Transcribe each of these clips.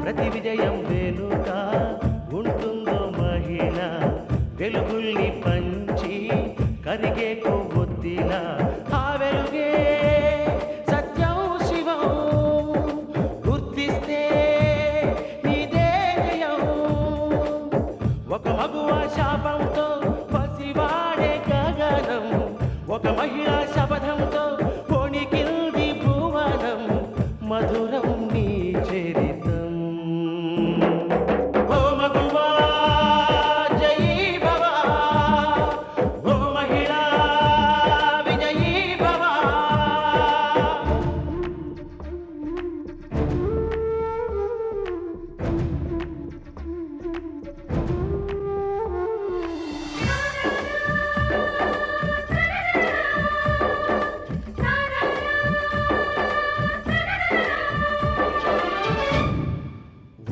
ప్రతి విజయం వెనుక ఉంటుందో మహిళ వెలుగుల్ని పంచి కరిగే కొవ్వొత్తిలా ఆ వెలుగే సత్యం శివం గుర్తిస్తే నీదే జయం ఒక మగువ శాపంతో పసివాడే గగనం ఒక మహిళా శపథంతో కొణికిల్ది భువనం మధురం నీ చరితం ఓ మగువా జయీ భవ ఓ మహిళా విజయీ భవ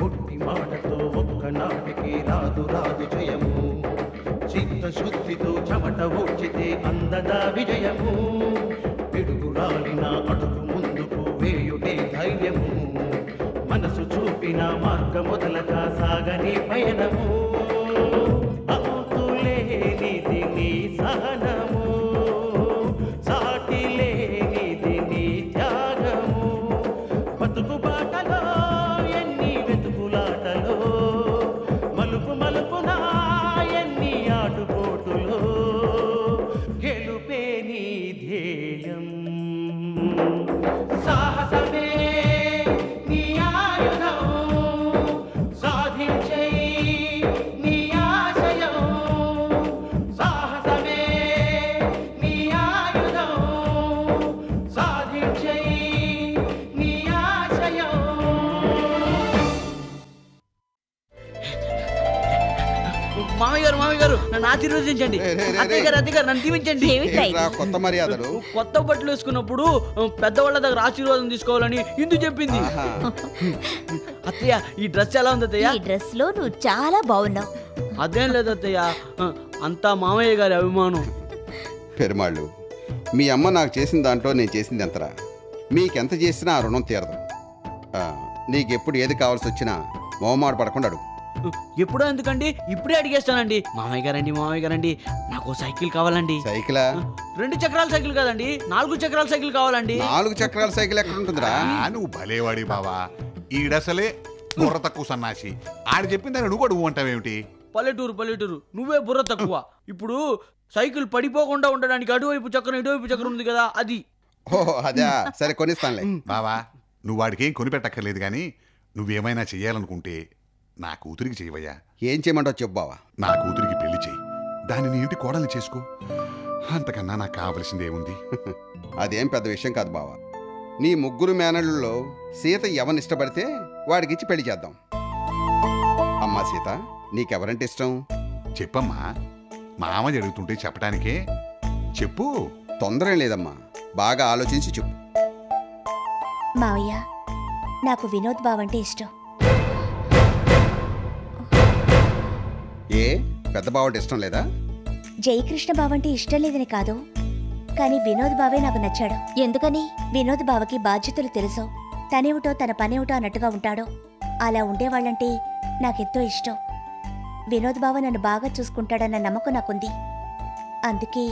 ఒట్టి మాటతో ఒక్కనాటికి రాదు రాదు జయము చిత్తశుద్ధితో చెమట ఓడ్చితే అందదా విజయము పిడుగు రాలిన అడుగు ముందుకు వేయుటే ధైర్యము మనసు చూపిన మార్గ మొదలగా సాగని పయనము అంతులేనిది నీ సహనము సాటి లేనిది నీ త్యాగము బతుకు బాటలో ఎన్ని వెతుకులాటలో మలుపు మలుపున ఎన్ని ఆటుపోటులో గెలుపే నీ ధ్యేయం సాహసమే నీ ఆయుధం సాధించే నీ ఆశయం సాహసమే నీ ఆయుధం సాధించే నీ ఆశయం మామయ్య గారు నన్ను ఆశీర్వదించండి. అత్తయ్య గారు నన్ను దీవించండి. కొత్త మర్యాదలు కొత్త బట్టలు వేసుకున్నప్పుడు పెద్దవాళ్ళ దగ్గర ఆశీర్వాదం తీసుకోవాలని ఇందు చెప్పింది. అత్తయ్య ఈ డ్రెస్ ఎలా ఉంది అత్తయ్య? ఈ డ్రెస్ లో నువ్వు చాలా బాగున్నావు. అదేం లేదు అత్తయ్య, అంతా మామయ్య గారి అభిమానం. పెరుమాళ్ళు మీ అమ్మ నాకు చేసిన దాంట్లో నేను చేసింది ఎంతరా? మీకెంత చేసినా ఆ రుణం తీరదు. నీకెప్పుడు ఏది కావాల్సి వచ్చినా మొహమాట పడకుండా అడుగు. ఎప్పుడో ఎందుకండి, ఇప్పుడే అడిగేస్తానండి. మామయ్య గారండి నాకు సైకిల్ కావాలండి. సైకిలా? 2 చక్రాల సైకిల్ కాదండి, 4 చక్రాల సైకిల్ కావాలండి. 4 చక్రాల సైకిల్ ఎక్కడ ఉంటుందిరా? నువ్వు భలేవాడి బావా, ఈడసలే బుర్ర తక్కువ సన్నాసి. ఆడు చెప్పింది నువ్వు అడుగు అంటావేమిటి? పల్లెటూరు నువ్వే బుర్ర తక్కువ. ఇప్పుడు సైకిల్ పడిపోకుండా ఉండడానికి అటువైపు చక్రం ఇటువైపు చక్రం ఉంది కదా, అది. ఓ అదే, సరే కొనిస్తానులే. బావా నువ్వు వాడికి ఏం కొనిపెట్టక్కర్లేదు, కానీ నువ్వేమైనా చెయ్యాలనుకుంటే నా కూతురికి చేయవయ్యా. ఏం చేయమంటావు చెప్పు బావా. నా కూతురికి పెళ్లి చేయి, దాన్ని నీ ఇంటి కోడల్ని చేసుకో. అంతకన్నా నాకు కావలసింది ఏముంది? అదేం పెద్ద విషయం కాదు బావా. నీ 3 మేనళ్ళలో సీత ఎవరిని ఇష్టపడితే వాడికిచ్చి పెళ్లి చేద్దాం. అమ్మా సీత, నీకెవరంటే ఇష్టం? చెప్పమ్మా, మామ జరుగుతుంటే చెప్పడానికే. చెప్పు. తొందర లేదమ్మా, బాగా ఆలోచించి చెప్పు. మావయ్య, నాకు వినోద్ బావంటే ఇష్టం. ఏ పెద్ద బావంటే ఇష్టం లేదా? జయకృష్ణ బావంటే ఇష్టం లేదని కాదు, కానీ వినోద్ బావే నాకు నచ్చాడు. ఎందుకని? వినోద్ బావకి బాధ్యతలు తెలుసు, తనేమిటో తన పనేమిటో అన్నట్టుగా ఉంటాడో. అలా ఉండేవాళ్ళంటే నాకెంతో ఇష్టం. వినోద్ బావ నన్ను బాగా చూసుకుంటాడన్న నమ్మకం నాకుంది. అందుకే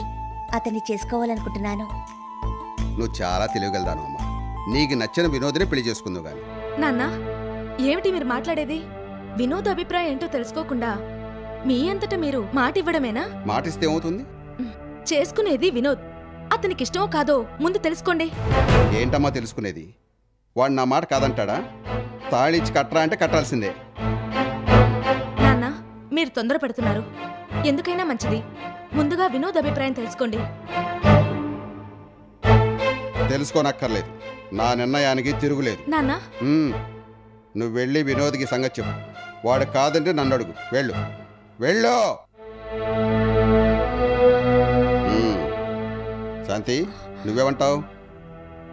అతన్ని చేసుకోవాలనుకుంటున్నాను. నువ్వు చాలా తెలియగలదాను అమ్మా. నీకు నచ్చిన వినోద్ని పెళ్లి చేసుకుందావు గాని. నాన్న, ఏమిటి మీరు మాట్లాడేది? వినోద్ అభిప్రాయం ఏంటో తెలుసుకోకుండా మీ అంతటా మీరు మాట ఇవ్వడమేనా? మాటిస్తే ఏమవుతుంది? చేసుకునేది వినోద్. అతనికి ఇష్టమో కాదో ముందు తెలుసుకోండి. ఏంటమ్మా తెలుసుకునేది? వాడు నా మాట కాదంటాడా? తాళిచ్చి కట్టరా అంటే కట్టాల్సిందే. నాన్న, మీరు తొందర పెడుతున్నారు. ఎందుకైనా మంచిది ముందుగా వినోద్ అభిప్రాయం తెలుసుకోండి. తెలుసుకోనక్కర్లేదు, నా నిర్ణయానికి తిరుగులేదు. నాన్న, నువ్వు వెళ్ళి వినోద్కి సంగతి చెప్పు. వాడు కాదంటే నన్ను అడుగు. వెళ్ళు వెళ్ళు. శాంతి, నువ్వేమంటావు?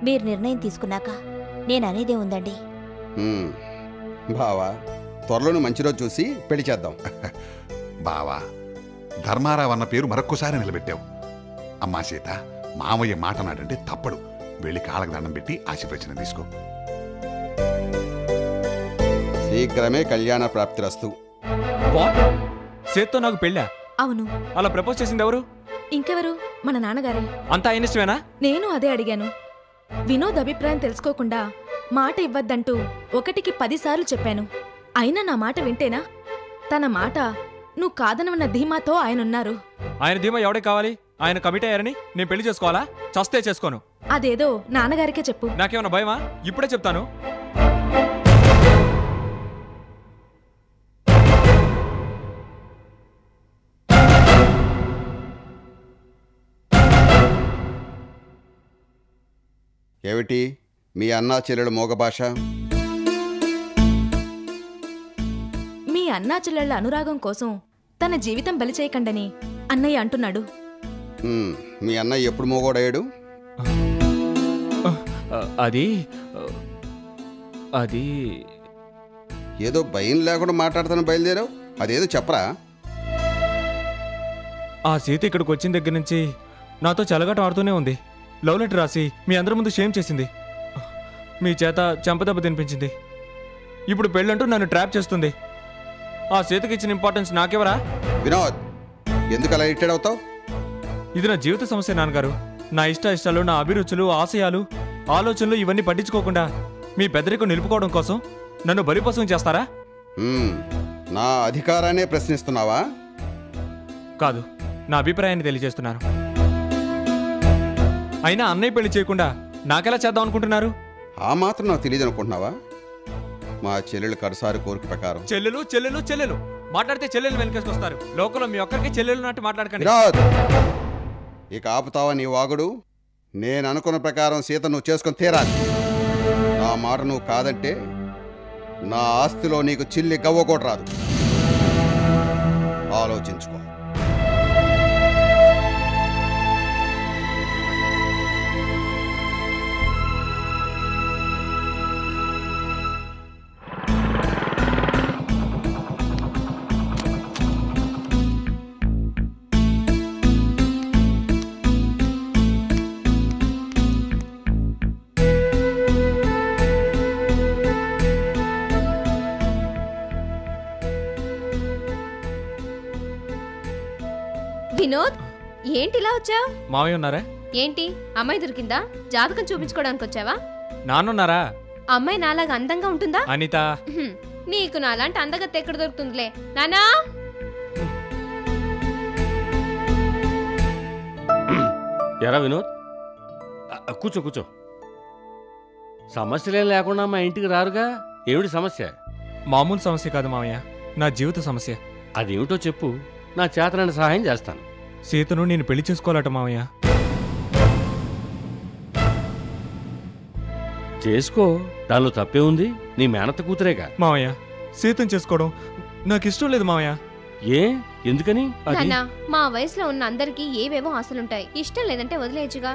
మీరు నిర్ణయం తీసుకున్నాక నేను అనేదే ఉందండి. బావా, త్వరలోనే మంచి రోజు చూసి పెళ్లి చేద్దాం. బావా, ధర్మారావు అన్న పేరు మరొక్కసారి నిలబెట్టావు. అమ్మా సీత, మామయ్య మాట నాడంటే తప్పడు. వెళ్ళి కాళ్ళకు దండం పెట్టి ఆశీర్వచనం తీసుకో. శీఘ్రమే కళ్యాణ ప్రాప్తిరస్తు. వాట్? సేత్తో నాకు పెళ్ళా? అవును. అలా ప్రపోజ్ చేసింది ఎవరు? ఇంకెవరు? మన నాన్నగారే. అంతా ఆయన ఇష్టమేనా? నేను అదే అడిగాను. వినోద్ అభిప్రాయం తెలుసుకోకుండా మాట ఇవ్వద్దంటూ 1కి 10 సార్లు చెప్పాను. అయినా నా మాట వింటేనా? తన మాట నువ్వు కాదనవన్న ధీమాతో ఆయనున్నారు. ఆయన ధీమా ఎవడే కావాలి? ఆయన కమిట్ అయ్యారని నేను పెళ్లి చేసుకోవాలా? చస్తే చేసుకోను. అదేదో నాన్నగారికే చెప్పు. నాకేమన్నా భయమా? ఇప్పుడే చెప్తాను. ఏమిటి మీ అన్నా చెల్లెలు మోగ భాష? మీ అన్నా చెల్లెళ్ల అనురాగం కోసం తన జీవితం బలి చేయకండని అన్నయ్య అంటున్నాడు. మీ అన్నయ్య ఎప్పుడు మోగోడయ్యాడు? అది అది ఏదో భయం లేకుండా మాట్లాడుతాను బయలుదేరావు, అదేదో చెప్పరా? ఆ సీత ఇక్కడికి వచ్చిన దగ్గర నుంచి నాతో చెలగాట ఆడుతూనే ఉంది. లవ్ లెటర్ రాసి మీ అందరి ముందు షేమ్ చేసింది. మీ చేత చెంపదెబ్బ తినిపించింది. ఇప్పుడు పెళ్ళంటూ నన్ను ట్రాప్ చేస్తుంది. ఆ సీతకి ఇచ్చిన ఇంపార్టెన్స్ నాకెవరా? వినోద్, ఎందుకు అలా ఇరిటేట్ అవుతావు? ఇది నా జీవిత సమస్య నాన్నగారు. నా ఇష్టాలు, నా అభిరుచులు, ఆశయాలు, ఆలోచనలు ఇవన్నీ పట్టించుకోకుండా మీ పెద్దరికం నిలుపుకోవడం కోసం నన్ను బలిపసం చేస్తారా? నా అధికారాన్నే ప్రశ్నిస్తున్నావా? కాదు, నా అభిప్రాయాన్ని తెలియజేస్తున్నారు. అయినా అన్నయ్య పెళ్లి చేయకుండా నాకెలా చేద్దాం అనుకుంటున్నారు? ఆ మాత్రం నాకు తెలియదు అనుకుంటున్నావా? మా చెల్లెలు కడసారి కోరిక ప్రకారం చెల్లెలు చెల్లెలు చెల్లెలు మాట్లాడితే చెల్లెలు వెనకేసుకొస్తారు. లోకంలో మీ ఒక్కరికి చెల్లెలు నాటి మాట్లాడకండి. ఇక ఆపుతావా నీ వాగుడు? నేను అనుకున్న ప్రకారం సీత నువ్వు చేసుకొని తీరాలి. నా మాట నువ్వు కాదంటే నా ఆస్తిలో నీకు చిల్లి గవ్వ కూడా రాదు. ఆలోచించుకో. వినోద్, ఏంటిలా వచ్చావు? మావయ్య ఉన్నారా? ఏంటి అమ్మాయి దొరికిందా? జాతకం చూపించుకోవడానికి వచ్చావా? నాన్నున్నారా? అమ్మాయి నాలాగా అందంగా ఉంటుందా? అనిత, నీకు నాలాంటి అందగత్తె ఎక్కడ దొరుకుతుందిలే నానా. ఎరా వినోద్, కూర్చో కూర్చో. సమస్యలేం లేకుండా మా ఇంటికి రారుగా? ఏమిటి సమస్య? మామూలు సమస్య కాదు మావయ్య, నా జీవిత సమస్య. అదేమిటో చెప్పు, నా చేతనైన సహాయం చేస్తాను. సీతను నేను పెళ్లి చేసుకోవాలట మావయ్య. చేసుకో, దానిలో తప్పే ఉంది. నీ మేనత్త కూతురేగా. మావయ్య, సీతను చేసుకోవడం నాకు ఇష్టం లేదు మావయ్య. ఏ, ఎందుకని? నాన్నా, మా వయసులో ఉన్న అందరికీ ఏవేవో ఆశలుంటాయి. ఇష్టం లేదంటే వదిలేయచ్చుగా.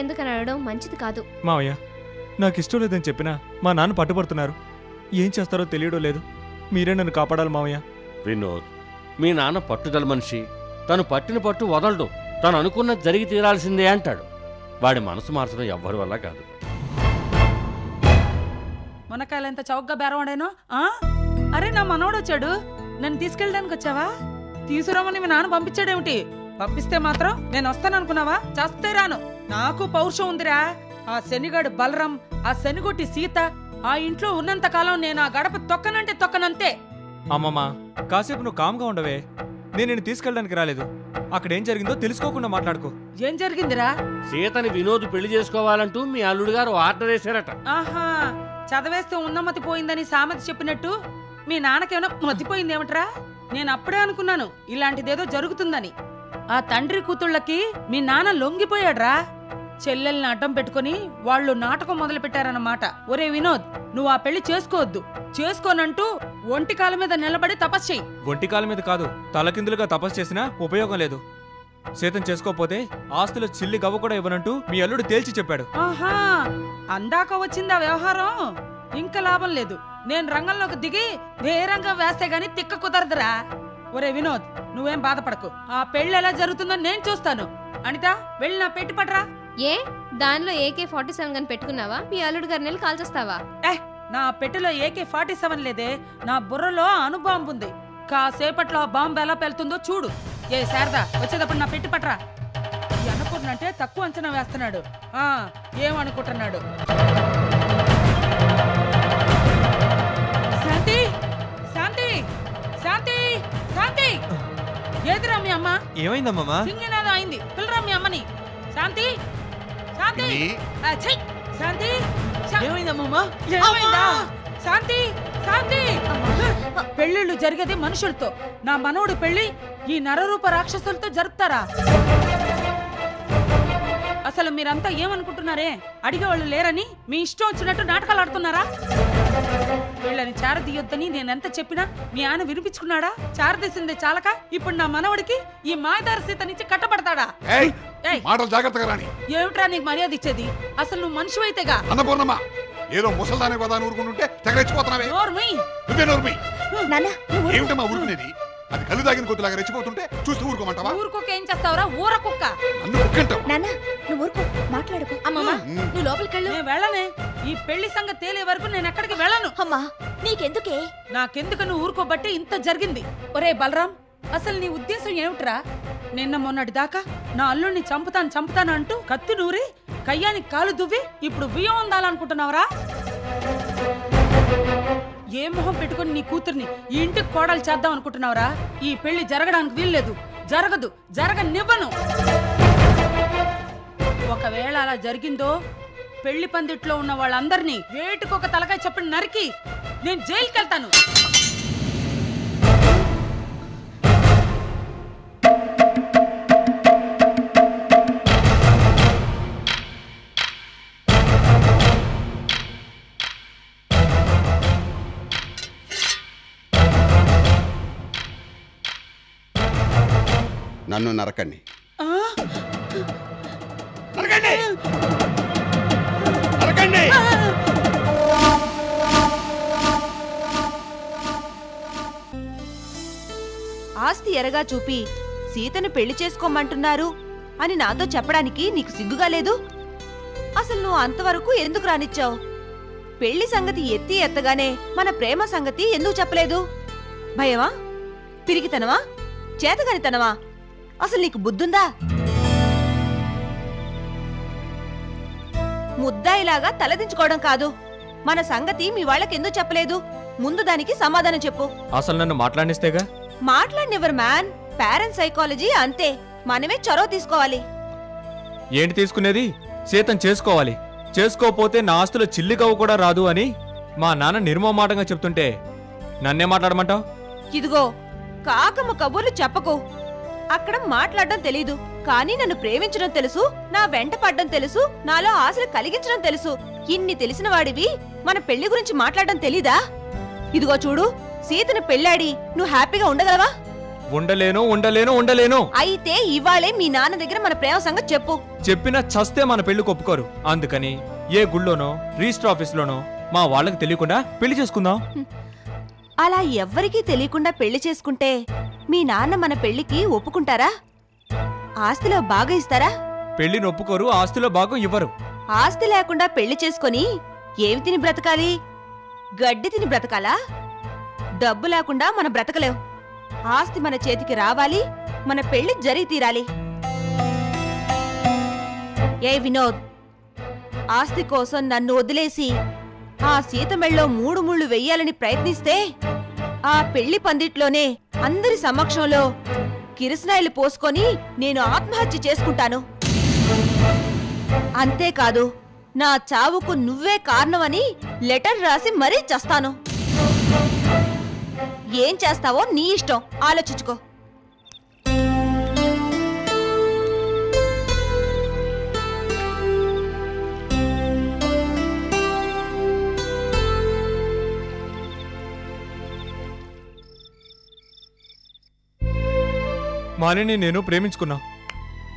ఎందుకని అడగడం మంచిది కాదు. మావయ్య, నాకు ఇష్టం లేదని చెప్పినా మా నాన్న పట్టుబడుతున్నారు. ఏం చేస్తారో తెలియడం లేదు. మీరే నన్ను కాపాడాలి మావయ్య. వినోద్, మీ నాన్న పట్టుదల మనిషి. తను పట్టిన పట్టు వదలడు. తను అనుకున్నది జరిగి తీరాల్సిందే అంటాడు. వాడి మనసు మార్చడం ఎవ్వరి వల్ల కాదు. మునక్కాయలు ఎంత చౌకగా బేరవాడాను. అరే, నా మనోడు వచ్చాడు. నన్ను తీసుకెళ్ళడానికి వచ్చావా? తీసుకురామని మీ నాన్న పంపించాడేమిటి? పంపిస్తే మాత్రం నేను వస్తాననుకున్నావా? చస్తే రాను. నాకు పౌరుషం ఉందిరా. ఆ శనిగాడు బలరాం, ఆ శనిగొట్టి సీత ఆ ఇంట్లో ఉన్నంత కాలం నేను ఆ గడప తొక్కనంటే తొక్కనంతే. అమ్మమ్మ, కాసేపు నువ్వు కామ్గా ఉండవే. నేను నిన్ను తీసుకెళ్ళడానికి రాలేదు. అక్కడేం జరిగిందో తెలుసుకోకుండా మాట్లాడుకో. ఏం జరిగిందిరా? సీతని వినోద్ పెళ్లి చేసుకోవాలంటూ మీ అల్లుడు గారు ఆర్డర్ వేశారట. ఆహా, చదవేస్తే ఉన్నమతి పోయిందని సామెత చెప్పినట్టు మీ నాన్నకేమైనా మతిపోయిందేమిట్రా? నేను అప్పుడే అనుకున్నాను ఇలాంటిదేదో జరుగుతుందని. ఆ తండ్రి కూతుళ్ళకి మీ నాన్న లొంగిపోయాడ్రా. చెల్లెల్ని అడ్డం పెట్టుకుని వాళ్ళు నాటకం మొదలు పెట్టారన్నమాట. ఒరే వినోద్, నువ్వు ఆ పెళ్లి చేసుకోవద్దు. చేసుకోనంటూ ఒంటి కాల మీద నిలబడి తపస్సేయి. ఒంటి కాల మీద కాదు, తలకిందులుగా తపస్సు చేసినా ఉపయోగం లేదు. సీతం చేసుకోపోతే ఆస్తులు చిల్లి గవ్వ కూడా ఇవ్వనంటూ మీ అల్లుడు తేల్చి చెప్పాడు. ఆహా, అందాక వచ్చిందా వ్యవహారం? ఇంకా లాభం లేదు. నేను రంగంలోకి దిగి వేరంగా వేస్తే గాని తిక్క కుదరదురా. ఒరే వినోద్, నువ్వేం బాధపడకు. ఆ పెళ్లి ఎలా జరుగుతుందో నేను చూస్తాను. అనిత, వెళ్ళి నా పెట్టి పట్రా. దానిలో AK-47 గని పెట్టుకున్నావా? మీ అల్లుడు గారి నెల కాల్చేస్తావా? నా పెట్టెలో AK-47 లేదే, నా బుర్రలో అణుబాంబు ఉంది. కాసేపట్లో ఆ బాంబు ఎలా పెళ్తుందో చూడు. ఏ శారదా, వచ్చేటప్పుడు నా పెట్టి పట్రా. ఈ అన్నపూర్ణ అంటే తక్కువ అంచనా వేస్తున్నాడు. ఏమనుకుంటున్నాడు? శాంతి, శాంతి, శాంతి, శాంతి, ఏదిరా మీ అమ్మ? ఏమైందమ్మా? సింగనాదం అయింది, పిల్లరా మీ అమ్మని. శాంతి, శాంతి, ఛీ! శాంతి, ఏమైందమ్మా? ఏమైందా? శాంతి, శాంతి, పెళ్ళిళ్ళు జరిగేది మనుషులతో. నా మనవడు పెళ్లి ఈ నరరూప రాక్షసులతో జరుపుతారా? అసలు మీరంతా ఏమనుకుంటున్నారే? అడిగేవాళ్ళు లేరని మీ ఇష్టం వచ్చినట్టు నాటకాలు ఆడుతున్నారా? వీళ్ళని చారదీయొద్దని నేనెంత చెప్పినా మీ ఆయన వినిపించుకున్నాడా? చారదీసిందే చాలక ఇప్పుడు నా మనవడికి ఈ మాయదారి సీత నుంచి కట్టబడతాడా? మాటలు జాగ్రత్తగా రాని. ఏమిట్రా నీకు మర్యాద ఇచ్చేది? అసలు నువ్వు మనిషి అయితేగా. అన్నపూర్ణమ్మ, ఏదో ముసల్దానే కదా ఊరుకుంటుంటే తెగరెచ్చిపోతున్నావే. నువ్వే నోర్మి. ఏమిటమ్మా ఊరుకునేది? అది కళ్ళు దాగిన కొద్దిలాగా రెచ్చిపోతుంటే చూస్తూ ఊరుకోమంటావా? ఊరుకోక ఏం చేస్తావురా? ఊర కుక్క. నువ్వు ఊరుకో, మాట్లాడుకో. అమ్మమ్మ, నువ్వు లోపలికి వెళ్ళు. నేను వెళ్ళనే. ఈ పెళ్లి సంగతి తేలే వరకు నేను ఎక్కడికి వెళ్ళను. అమ్మా, నీకెందుకే? నాకెందుకు నువ్వు ఊరుకోబట్టే ఇంత జరిగింది. ఒరే బలరాం, అసలు నీ ఉద్దేశం ఏమిట్రా? నిన్న మొన్నటి దాకా నా అల్లుడిని చంపుతాను అంటూ కత్తి నూరి కయ్యానికి కాలు దువ్వి ఇప్పుడు బియ్యం ఉందాలనుకుంటున్నావురా? ఏ మొహం పెట్టుకుని నీ కూతుర్ని ఈ ఇంటికి కోడలు చేద్దాం అనుకుంటున్నావురా? ఈ పెళ్లి జరగడానికి వీల్లేదు. జరగదు, జరగనివ్వను. ఒకవేళ అలా జరిగిందో పెళ్లి పందిట్లో ఉన్న వాళ్ళందరినీ వేటుకొక తలకాయ చెప్పి నరికి నేను జైలుకి వెళ్తాను. నన్ను నరకండి. ఆస్తి ఎరగా చూపి సీతను పెళ్లి చేసుకోమంటున్నారు అని నాతో చెప్పడానికి నీకు సిగ్గుగా లేదు? అసలు నువ్వు అంతవరకు ఎందుకు రానిచ్చావు? పెళ్లి సంగతి ఎత్తగానే మన ప్రేమ సంగతి ఎందుకు చెప్పలేదు? భయమా? పిరిగితనమా? చేతగానితనమా? అసలు నీకు బుద్ధుందా? ముద్దాయిలాగా తలదించుకోవడం కాదు. మన సంగతి మీ వాళ్ళకెందుకు చెప్పలేదు? ముందు దానికి సమాధానం చెప్పు. అసలు నన్ను మాట్లాడిస్తేగా. మాట్లాడినెవరు మ్యాన్? పేరెంట్స్ సైకాలజీ అంతే. మనమే చొరవ తీసుకోవాలి. ఏంటి తీసుకునేది? సీతం చేసుకోవాలి. చేసుకోపోతే నా ఆస్తులో చిల్లికవ్వ కూడా రాదు అని మా నాన్న నిర్మమాటంగా చెప్తుంటే నన్నే మాట్లాడమంటావు? ఇదిగో, కాకమ్మ కబుర్లు చెప్పకు. అక్కడ మాట్లాడడం తెలీదు, కానీ నన్ను ప్రేమించడం తెలుసు, నా వెంట పడ్డం తెలుసు, నాలో ఆశలు కలిగించడం తెలుసు. ఇన్ని తెలిసిన వాడివి మన పెళ్లి గురించి మాట్లాడడం తెలీదా? ఇదిగో చూడు, సీతను పెళ్ళాడి నువ్వు హ్యాపీగా ఉండగలవా? ఉండలేను. అయితే ఇవాళే మీ నాన్న దగ్గర మన ప్రేమ సంగతి చెప్పు. చెప్పినా చస్తే మన పెళ్లి ఒప్పుకోరు. అందుకని ఏ గుళ్ళోనో రిజిస్టర్ ఆఫీస్లోనో మా వాళ్ళకి తెలియకుండా పెళ్లి చేసుకుందాం. అలా ఎవ్వరికీ తెలియకుండా పెళ్లి చేసుకుంటే మీ నాన్న మన పెళ్లికి ఒప్పుకుంటారా? ఆస్తిలో బాగా ఇస్తారా? పెళ్లిని ఒప్పుకోరు, ఆస్తిలో భాగం ఇవ్వరు. ఆస్తి లేకుండా పెళ్లి చేసుకొని ఏమి తిని బ్రతకాలి? గడ్డి తిని బ్రతకాలా? డబ్బు లేకుండా మనం బ్రతకలేం. ఆస్తి మన చేతికి రావాలి, మన పెళ్లి జరిగి తీరాలి. ఏ వినోద్, ఆస్తి కోసం నన్ను వదిలేసి ఆ సీత మెళ్ళో 3 ముళ్ళు వెయ్యాలని ప్రయత్నిస్తే ఆ పెళ్లి పందిట్లోనే అందరి సమక్షంలో కిరసనాయిలు పోసుకొని నేను ఆత్మహత్య చేసుకుంటాను. అంతేకాదు, నా చావుకు నువ్వే కారణమని లెటర్ రాసి మరీ చస్తాను. ఏం చేస్తావో నీ ఇష్టం, ఆలోచించుకో. మాలిని నేను ప్రేమించుకున్నా.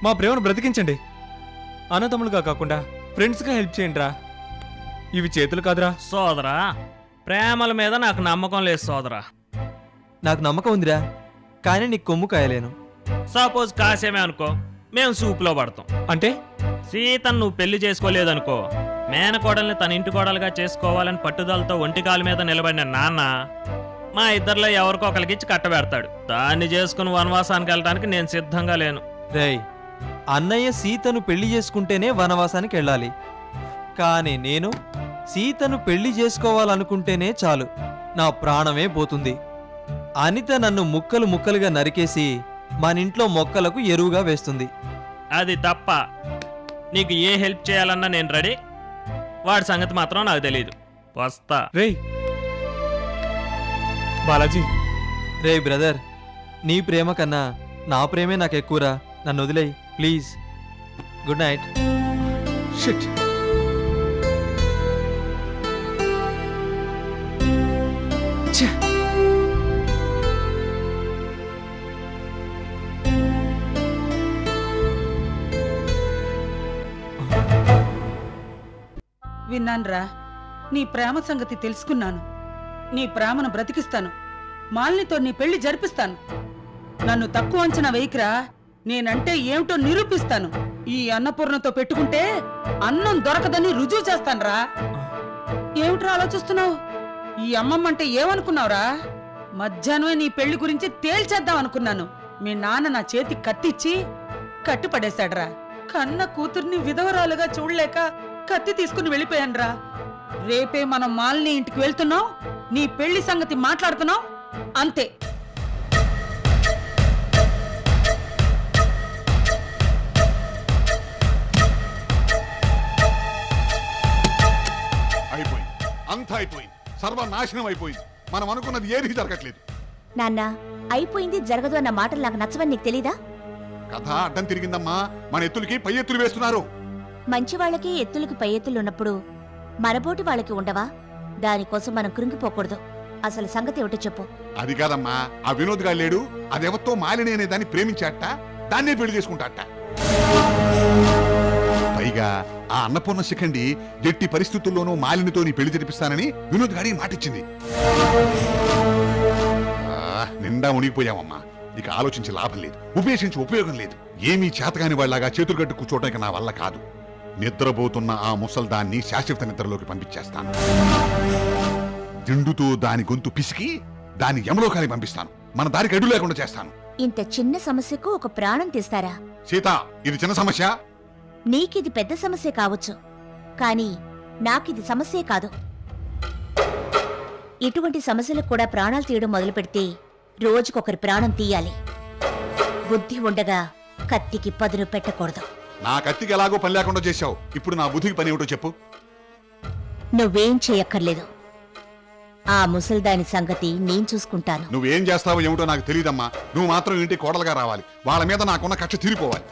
మా ప్రేమను బ్రతికించండి. అన్నతమ్ములుగా కాకుండా ఫ్రెండ్స్గా హెల్ప్ చేయండి రా. ఇవి చేతులు కాదురా. సోదరా, ప్రేమల మీద నాకు నమ్మకం లేదు సోదరా. నాకు నమ్మకం ఉందిరా, కానీ నీకు కొమ్ము కాయలేను. సపోజ్ కాసేమే అనుకో, మేము సూపులో పడతాం. అంటే సీతను నువ్వు పెళ్లి చేసుకోలేదనుకో, మేనకోడల్ని తన ఇంటి కోడలుగా చేసుకోవాలని పట్టుదలతో ఒంటికాలు మీద నిలబడిన నాన్న మా ఇద్దరిలో ఎవరికో ఒకరికిచ్చి కట్టబెడతాడు. దాన్ని చేసుకుని వనవాసానికి వెళ్ళడానికి నేను సిద్ధంగా లేను. రేయ్, అన్నయ్య సీతను పెళ్లి చేసుకుంటేనే వనవాసానికి వెళ్ళాలి. కానీ నేను సీతను పెళ్లి చేసుకోవాలనుకుంటేనే చాలు, నా ప్రాణమే పోతుంది. అనిత నన్ను ముక్కలు ముక్కలుగా నరికేసి మనింట్లో మొక్కలకు ఎరువుగా వేస్తుంది. అది తప్ప నీకు ఏ హెల్ప్ చేయాలన్నా నేను రెడీ. వాడి సంగతి మాత్రం నాకు తెలియదు. వస్తా. రేయ్ బాలాజీ. రే బ్రదర్, నీ ప్రేమ కన్నా నా ప్రేమే నాకు ఎక్కువరా. నన్ను వదిలేయ్ ప్లీజ్. Good night. షిట్. విన్నాన్రా, నీ ప్రేమ సంగతి తెలుసుకున్నాను. నీ ప్రేమను బ్రతికిస్తాను. మాలినితో నీ పెళ్లి జరిపిస్తాను. నన్ను తక్కువ అంచనా వేయకురా. నేనంటే ఏమిటో నిరూపిస్తాను. ఈ అన్నపూర్ణతో పెట్టుకుంటే అన్నం దొరకదని రుజువు చేస్తానురా. ఏమిట్రా ఆలోచిస్తున్నావు? ఈ అమ్మమ్మంటే ఏమనుకున్నావురా? మధ్యాహ్నమే నీ పెళ్లి గురించి తేల్చేద్దాం అనుకున్నాను. మీ నాన్న నా చేతి కత్తిచ్చి కట్టిపడేశాడ్రా. కన్న కూతుర్ని విధవరాలుగా చూడలేక కత్తి తీసుకుని వెళ్ళిపోయానురా. రేపే మనం మాలిని ఇంటికి వెళ్తున్నాం. నీ పెళ్లి సంగతి మాట్లాడుతున్నాం. అంతే. అయిపోయింది, అంతా అయిపోయింది, సర్వనాశనం అయిపోయింది. మనం అనుకున్నది ఏది జరగట్లేదు. నాన్న, అయిపోయింది జరగదు అన్న మాటలు నాకు నచ్చవని నీకు తెలీదా? కథ అడ్డం తిరిగిందమ్మా. మన ఎత్తులకి పై ఎత్తులు వేస్తున్నారు. మంచి వాళ్ళకి ఎత్తులకి పై ఎత్తులున్నప్పుడు మనబోటి వాళ్ళకి ఉండవా? దానికోసం మనం కృంగిపోకూడదు. అసలు సంగతి ఏమిటో చెప్పు. అది కాదమ్మా, ఆ వినోద్ గారు లేడు, అదెవరితో మాలిని అనే దాన్ని ప్రేమించాట, దాన్నే పెళ్లి చేసుకుంటాట. పైగా ఆ అన్నపూర్ణ శిఖండి ఎట్టి పరిస్థితుల్లోనూ మాలినితో నీ పెళ్లి జరిపిస్తానని వినోద్ గారి మాటిచ్చింది. నిండా మునిగిపోయామమ్మా. ఇక ఆలోచించి లాభం లేదు, ఉపేక్షించి ఉపయోగం లేదు. ఏమీ చేతగాని వాళ్ళగా చేతులు కట్టు కూర్చోవడానికి నా వల్ల కాదు. నిద్రపోతున్న ఆ ముసల్దాన్ని శాశ్వత నిద్రలోకి పంపించేస్తాను. దిండుతో దాని గొంతు పిసికి దాన్ని యమలోకానికి పంపిస్తాను. మన దారికి అడ్డు లేకుండా చేస్తాను. ఇంత చిన్న సమస్యకు ఒక ప్రాణం తీస్తారా? సీత, ఇది చిన్న సమస్య. నీకిది పెద్ద సమస్య కావచ్చు, కానీ నాకిది సమస్యే కాదు. ఇటువంటి సమస్యలకు కూడా ప్రాణాలు తీయడం మొదలు పెడితే రోజుకొకరి ప్రాణం తీయాలి. బుద్ధి ఉండగా కత్తికి పదును పెట్టకూడదు. నా కత్తికి ఎలాగో పని లేకుండా చేశావు. ఇప్పుడు నా బుద్ధికి పని ఏమిటో చెప్పు. నువ్వేం చేయక్కర్లేదు. ఆ ముసల్దాని సంగతి నేను చూసుకుంటాను. నువ్వేం చేస్తావో ఏమిటో నాకు తెలియదమ్మా. నువ్వు మాత్రం ఇంటి కోడలుగా రావాలి. వాళ్ళ మీద నాకున్న కక్ష తీరిపోవాలి.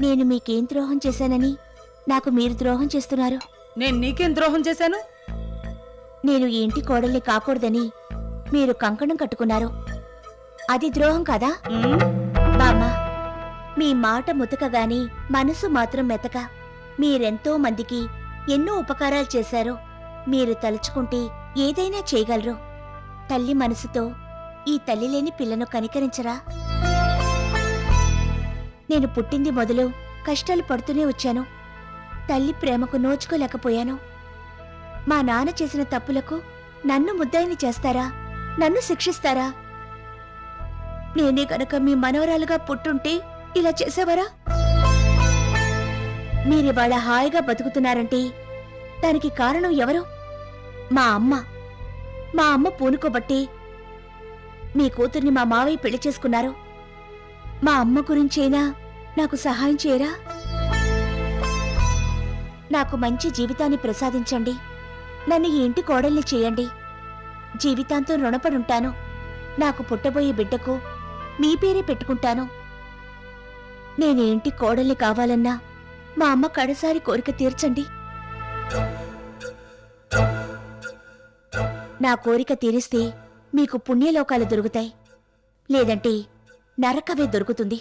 నేను మీకేం ద్రోహం చేశానని నాకు మీరు ద్రోహం చేస్తున్నారు? నేను నీకేం ద్రోహం చేశాను? నేను ఈ ఇంటి కోడల్ని కాకూడదని మీరు కంకణం కట్టుకున్నారు. అది ద్రోహం కదా? బామ్మ, మీ మాట ముతకగాని మనసు మాత్రం మెతక. మీరెంతో మందికి ఎన్నో ఉపకారాలు చేశారు. మీరు తలుచుకుంటే ఏదైనా చేయగలరు. తల్లి మనసుతో ఈ తల్లి లేని పిల్లను కనికరించరా? నేను పుట్టింది మొదలు కష్టాలు పడుతూనే వచ్చాను. తల్లి ప్రేమకు నోచుకోలేకపోయాను. మా నాన్న చేసిన తప్పులకు నన్ను ముద్దాయిని చేస్తారా? నన్ను శిక్షిస్తారా? నేనే గనక మీ మనవరాలుగా పుట్టుంటే ఇలా చేసేవారా? మీరివాళ హాయిగా బతుకుతున్నారంటే దానికి కారణం ఎవరు? మా అమ్మ. మా అమ్మ పూనుకోబట్టి మీ కూతుర్ని మా మావయ్య పెళ్లి చేసుకున్నారు. మా అమ్మ గురించైనా నాకు సహాయం చేయరా? నాకు మంచి జీవితాన్ని ప్రసాదించండి. నన్ను ఈ ఇంటి కోడల్ని చేయండి. జీవితాంతం రుణపడుంటాను. నాకు పుట్టబోయే బిడ్డకు మీ పేరే పెట్టుకుంటాను. నేనే ఇంటి కోడల్ని కావాలన్నా మా అమ్మ కడసారి కోరిక తీర్చండి. నా కోరిక తీరిస్తే మీకు పుణ్యలోకాలు దొరుకుతాయి, లేదంటే నరకవే దొరుకుతుంది.